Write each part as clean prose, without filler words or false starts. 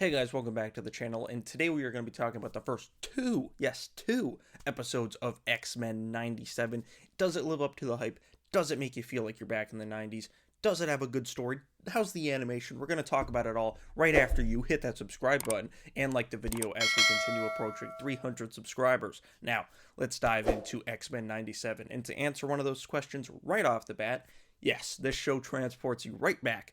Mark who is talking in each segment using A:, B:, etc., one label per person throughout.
A: Hey guys, welcome back to the channel, and today we are going to be talking about the first two episodes of X-Men 97. Does it live up to the hype? Does it make you feel like you're back in the 90s? Does it have a good story? How's the animation? We're going to talk about it all right after you hit that subscribe button and like the video as we continue approaching 300 subscribers. Now, let's dive into X-Men 97. And to answer one of those questions right off the bat, yes, this show transports you right back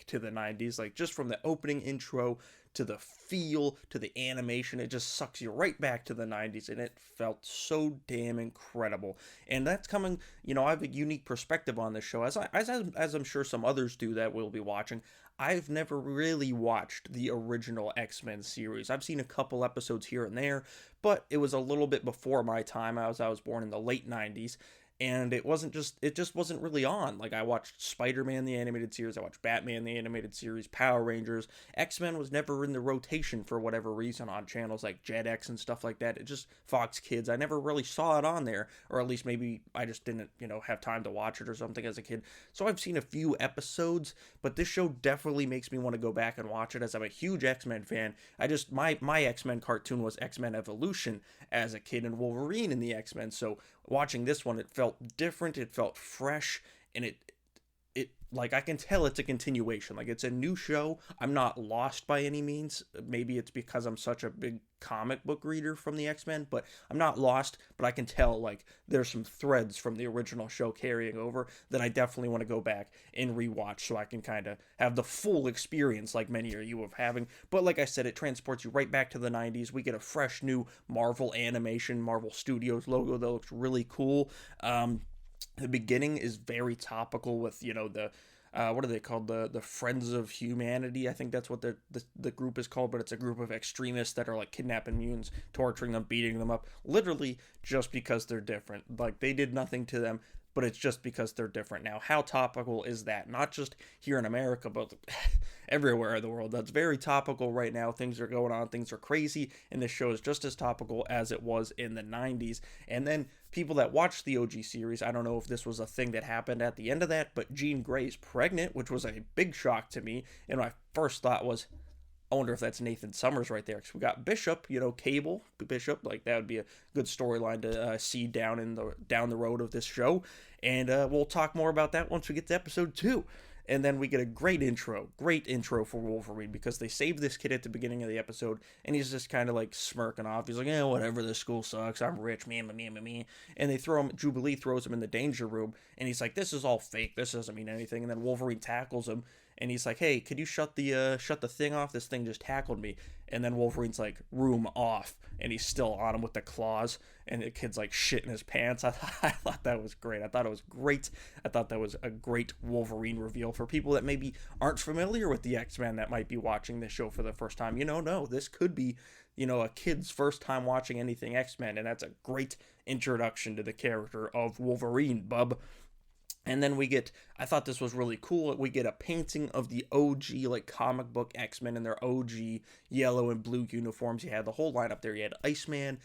A: to the 90s, like just from the opening intro to the feel to the animation. It just sucks you right back to the 90s, and it felt so damn incredible. And that's coming, I have a unique perspective on this show, as I'm sure some others do that we'll be watching. I've never really watched the original X-Men series. I've seen a couple episodes here and there, but it was a little bit before my time. I was born in the late 90s, and it just wasn't really on. Like, I watched Spider-Man the animated series, I watched Batman the animated series, Power Rangers. X-Men was never in the rotation for whatever reason on channels like Jetix and stuff like that. It just Fox Kids. I never really saw it on there, or at least maybe I just didn't, have time to watch it or something as a kid. So I've seen a few episodes, but this show definitely makes me want to go back and watch it, as I'm a huge X-Men fan. My X-Men cartoon was X-Men Evolution as a kid, and Wolverine in the X-Men. So watching this one, it felt different, it felt fresh, and it like, I can tell it's a continuation. Like, it's a new show. I'm not lost by any means. Maybe it's because I'm such a big comic book reader from the X-Men, but I'm not lost. But I can tell, like, there's some threads from the original show carrying over that I definitely want to go back and rewatch, so I can kind of have the full experience like many of you of having. But like I said, it transports you right back to the 90s. We get a fresh new Marvel animation, Marvel Studios logo that looks really cool. The beginning is very topical with, the what are they called, the Friends of Humanity, I think that's what the group is called. But it's a group of extremists that are like kidnapping mutants, torturing them, beating them up, literally just because they're different. Like, they did nothing to them, but it's just because they're different. Now, how topical is that? Not just here in America, but everywhere in the world. That's very topical right now. Things are going on, things are crazy, and this show is just as topical as it was in the 90s. And then people that watched the OG series, I don't know if this was a thing that happened at the end of that, but Jean Grey's pregnant, which was a big shock to me. And my first thought was, I wonder if that's Nathan Summers right there. Because we got Bishop, Cable Bishop. Like, that would be a good storyline to see down the road of this show. And we'll talk more about that once we get to episode 2. And then we get a great intro for Wolverine, because they save this kid at the beginning of the episode, and he's just kind of like smirking off. He's like, yeah, whatever, this school sucks, I'm rich, me. And they throw him, Jubilee throws him in the danger room, and he's like, this is all fake, this doesn't mean anything. And then Wolverine tackles him, and he's like, hey, could you shut the thing off? This thing just tackled me. And then Wolverine's like, room off, and he's still on him with the claws, and the kid's like shitting his pants. I thought that was great. I thought that was a great Wolverine reveal for people that maybe aren't familiar with the X-Men, that might be watching this show for the first time. No, this could be, a kid's first time watching anything X-Men, and that's a great introduction to the character of Wolverine, bub. And then I thought this was really cool, we get a painting of the OG, like, comic book X-Men in their OG yellow and blue uniforms. You had the whole lineup there. You had Iceman,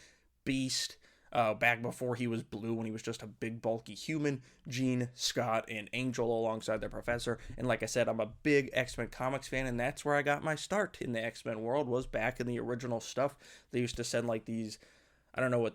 A: Beast, back before he was blue, when he was just a big, bulky human, Jean, Scott, and Angel alongside their professor. And like I said, I'm a big X-Men comics fan, and that's where I got my start in the X-Men world, was back in the original stuff. They used to send, like, these, I don't know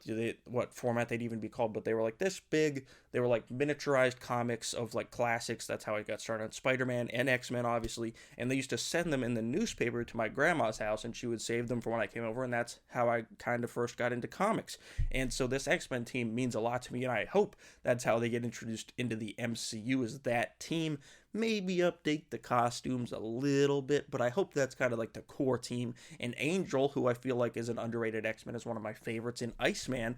A: what format they'd even be called, but they were like this big. They were like miniaturized comics of like classics. That's how I got started on Spider-Man and X-Men, obviously. And they used to send them in the newspaper to my grandma's house, and she would save them for when I came over. And that's how I kind of first got into comics. And so this X-Men team means a lot to me, and I hope that's how they get introduced into the MCU, is that team. Maybe update the costumes a little bit, but I hope that's kind of like the core team. And Angel, who I feel like is an underrated X-Men, is one of my favorites, and Iceman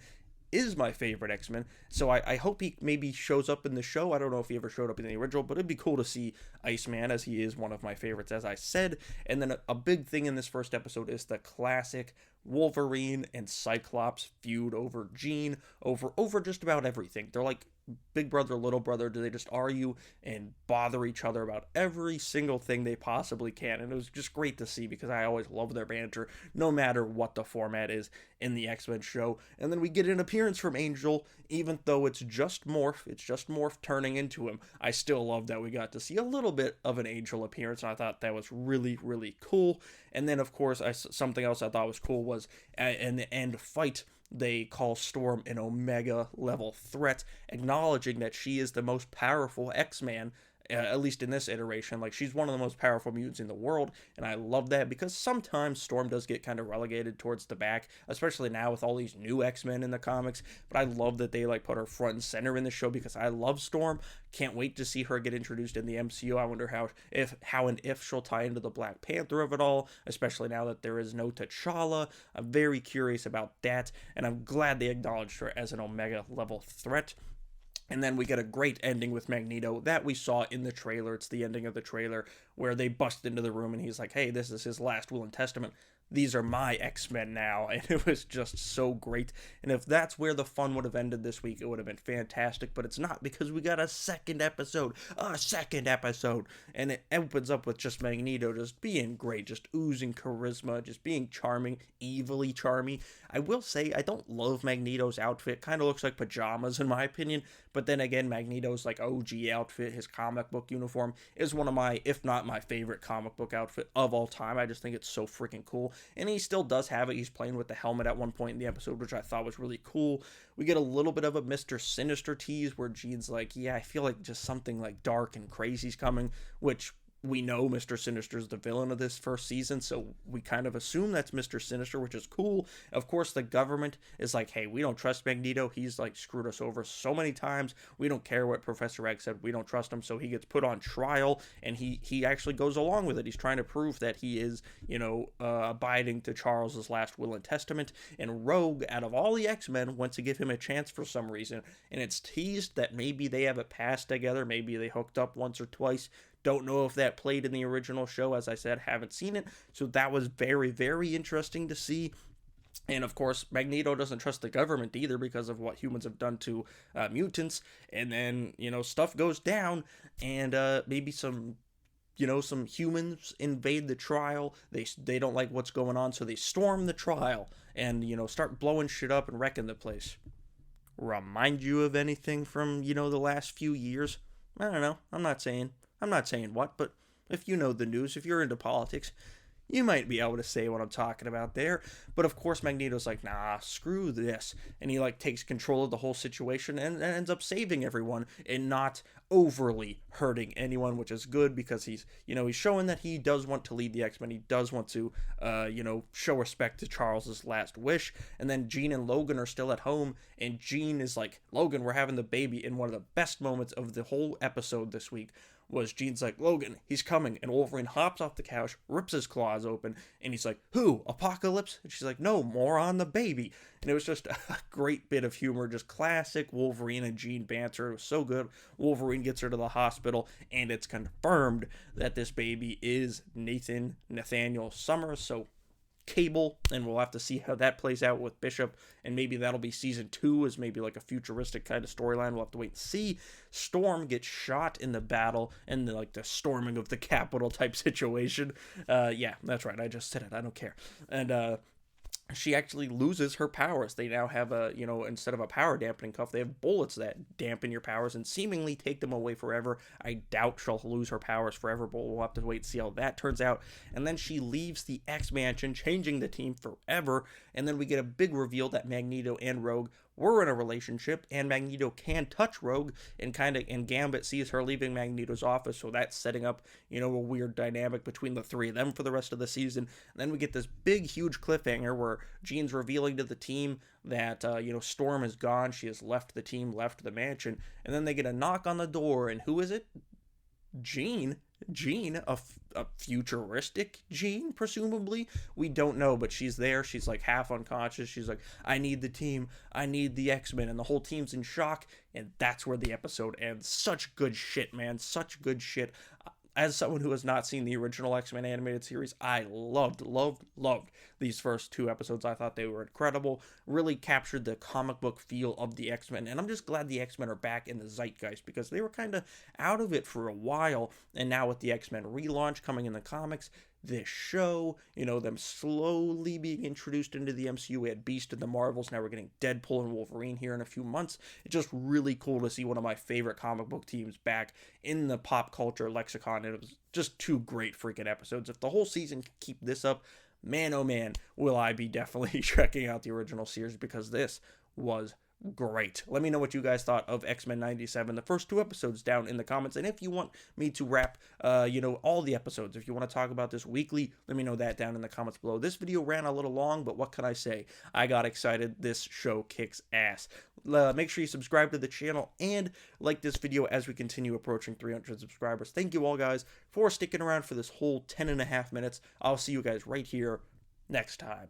A: is my favorite X-Men. So I hope he maybe shows up in the show. I don't know if he ever showed up in the original, but it'd be cool to see Iceman, as he is one of my favorites, as I said. And then a big thing in this first episode is the classic Wolverine and Cyclops feud over Jean, over just about everything. They're like big brother, little brother, do they just argue and bother each other about every single thing they possibly can. And it was just great to see because I always love their banter, no matter what the format is in the X-Men show. And then we get an appearance from Angel, even though it's just Morph turning into him. I still love that we got to see a little bit of an Angel appearance, and I thought that was really, really cool. And then, of course, something else I thought was cool was in the end fight, they call Storm an Omega level threat, acknowledging that she is the most powerful X-Man, at least in this iteration. Like, she's one of the most powerful mutants in the world, and I love that because sometimes Storm does get kind of relegated towards the back, especially now with all these new X-Men in the comics. But I love that they like put her front and center in the show because I love Storm. Can't wait to see her get introduced in the MCU. I wonder how and if she'll tie into the Black Panther of it all, especially now that there is no T'Challa. I'm very curious about that, and I'm glad they acknowledged her as an Omega level threat. And then we get a great ending with Magneto that we saw in the trailer. It's the ending of the trailer where they bust into the room and he's like, hey, this is his last will and testament. These are my X-Men now. And it was just so great. And if that's where the fun would have ended this week, it would have been fantastic. But it's not, because we got a second episode. And it opens up with just Magneto just being great, just oozing charisma, just being charming, evilly charming. I will say, I don't love Magneto's outfit. Kind of looks like pajamas in my opinion. But then again, Magneto's like OG outfit, his comic book uniform, is one of my, if not my favorite comic book outfit of all time. I just think it's so freaking cool. And he still does have it. He's playing with the helmet at one point in the episode, which I thought was really cool. We get a little bit of a Mr. Sinister tease where Jean's like, yeah, I feel like just something like dark and crazy's coming, which we know Mr. Sinister is the villain of this first season, so we kind of assume that's Mr. Sinister, which is cool. Of course, the government is like, hey, we don't trust Magneto. He's like screwed us over so many times. We don't care what Professor X said. We don't trust him. So he gets put on trial, and he actually goes along with it. He's trying to prove that he is, abiding to Charles's last will and testament. And Rogue, out of all the X-Men, wants to give him a chance for some reason. And it's teased that maybe they have a past together. Maybe they hooked up once or twice. Don't know if that played in the original show. As I said, haven't seen it. So that was very, very interesting to see. And of course, Magneto doesn't trust the government either because of what humans have done to mutants. And then, stuff goes down, and maybe some humans invade the trial. They don't like what's going on, so they storm the trial and, start blowing shit up and wrecking the place. Remind you of anything from, the last few years? I don't know. I'm not saying what, but if you know the news, if you're into politics, you might be able to say what I'm talking about there. But of course, Magneto's like, nah, screw this. And he takes control of the whole situation and ends up saving everyone and not overly hurting anyone, which is good because he's showing that he does want to lead the X-Men. He does want to, show respect to Charles's last wish. And then Jean and Logan are still at home, and Jean is like, Logan, we're having the baby. And one of the best moments of the whole episode this week was Jean's like, Logan, he's coming. And Wolverine hops off the couch, rips his claws open, and he's like, who? Apocalypse? And she's like, no, more on the baby. And it was just a great bit of humor, just classic Wolverine and Jean banter. It was so good. Wolverine gets her to the hospital, and it's confirmed that this baby is Nathaniel Summers. So Cable, and we'll have to see how that plays out with Bishop, and maybe that'll be season 2 as maybe like a futuristic kind of storyline. We'll have to wait and see. Storm gets shot in the battle, and the storming of the Capitol type situation. Yeah, that's right, I just said it, I don't care. And she actually loses her powers. They now have instead of a power dampening cuff, they have bullets that dampen your powers and seemingly take them away forever. I doubt she'll lose her powers forever, but we'll have to wait and see how that turns out. And then she leaves the X-Mansion, changing the team forever. And then we get a big reveal that Magneto and Rogue were in a relationship, and Magneto can touch Rogue, and Gambit sees her leaving Magneto's office, so that's setting up, a weird dynamic between the three of them for the rest of the season. And then we get this big, huge cliffhanger where Jean's revealing to the team that, Storm is gone, she has left the team, left the mansion, and then they get a knock on the door, and who is it? Jean, a futuristic Jean, presumably. We don't know, but she's there. She's like half unconscious. She's like, I need the team. I need the X-Men. And the whole team's in shock. And that's where the episode ends. Such good shit, man. Such good shit. As someone who has not seen the original X-Men animated series, I loved these first 2 episodes. I thought they were incredible, really captured the comic book feel of the X-Men, and I'm just glad the X-Men are back in the zeitgeist because they were kind of out of it for a while, and now with the X-Men relaunch coming in the comics, this show, them slowly being introduced into the MCU. We had Beast in the Marvels, now we're getting Deadpool and Wolverine here in a few months. It's just really cool to see one of my favorite comic book teams back in the pop culture lexicon. It was just 2 great freaking episodes. If the whole season can keep this up, man, oh man, will I be definitely checking out the original series because this was great. Let me know what you guys thought of X-Men 97, the first 2 episodes, down in the comments. And if you want me to wrap, all the episodes, if you want to talk about this weekly, let me know that down in the comments below. This video ran a little long, but what can I say? I got excited. This show kicks ass. Make sure you subscribe to the channel and like this video as we continue approaching 300 subscribers. Thank you all, guys, for sticking around for this whole 10.5 minutes. I'll see you guys right here next time.